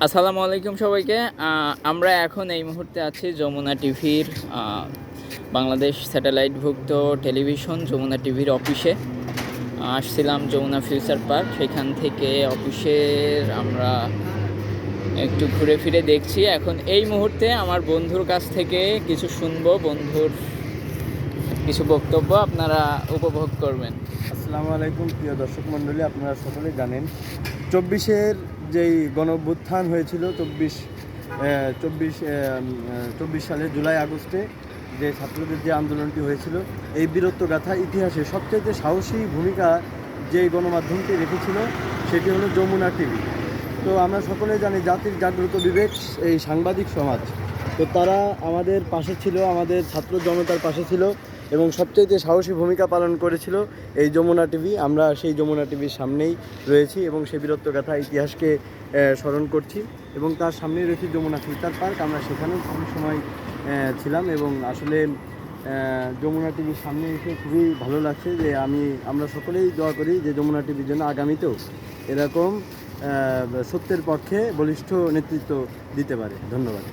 আসসালামু আলাইকুম সবাইকে। আমরা এখন এই মুহূর্তে আছি যমুনা টিভির বাংলাদেশ স্যাটেলাইটভুক্ত টেলিভিশন যমুনা টিভির অফিসে। আসছিলাম যমুনা ফিউচার পার্ক, সেখান থেকে অফিসের আমরা একটু ঘুরে ফিরে দেখছি। এখন এই মুহূর্তে আমার বন্ধুর কাছ থেকে কিছু শুনবো, বন্ধুর কিছু বক্তব্য আপনারা উপভোগ করবেন। আসসালামু আলাইকুম প্রিয় দর্শক মণ্ডলী, আপনারা সকলে জানেন 24-এর যেই গণঅভ্যুত্থান হয়েছিল, চব্বিশ সালে জুলাই আগস্টে যে ছাত্রদের যে আন্দোলনটি হয়েছিল, এই বীরত্বগাথা ইতিহাসে সবচেয়ে সাহসী ভূমিকা যেই গণমাধ্যমটি রেখেছিল সেটি হলো যমুনা টিভি। তো আমরা সকলে জানি জাতির জাগ্রত বিবেক এই সাংবাদিক সমাজ, তো তারা আমাদের পাশে ছিল, আমাদের ছাত্র জনতার পাশে ছিল এবং সবচেয়ে সাহসী ভূমিকা পালন করেছিল এই যমুনা টিভি। আমরা সেই যমুনা টিভির সামনেই রয়েছি এবং সেই বীরত্বগাথা ইতিহাসকে স্মরণ করছি এবং তার সামনেই রয়েছে যমুনা ফিউচার পার্ক। আমরা সেখানেও খুবই সময় ছিলাম এবং আসলে যমুনা টিভির সামনে এসে খুবই ভালো লাগছে যে আমরা সকলেই দোয়া করি যে যমুনা টিভির জন্য আগামীতেও এরকম সত্যের পক্ষে বলিষ্ঠ নেতৃত্ব দিতে পারে। ধন্যবাদ।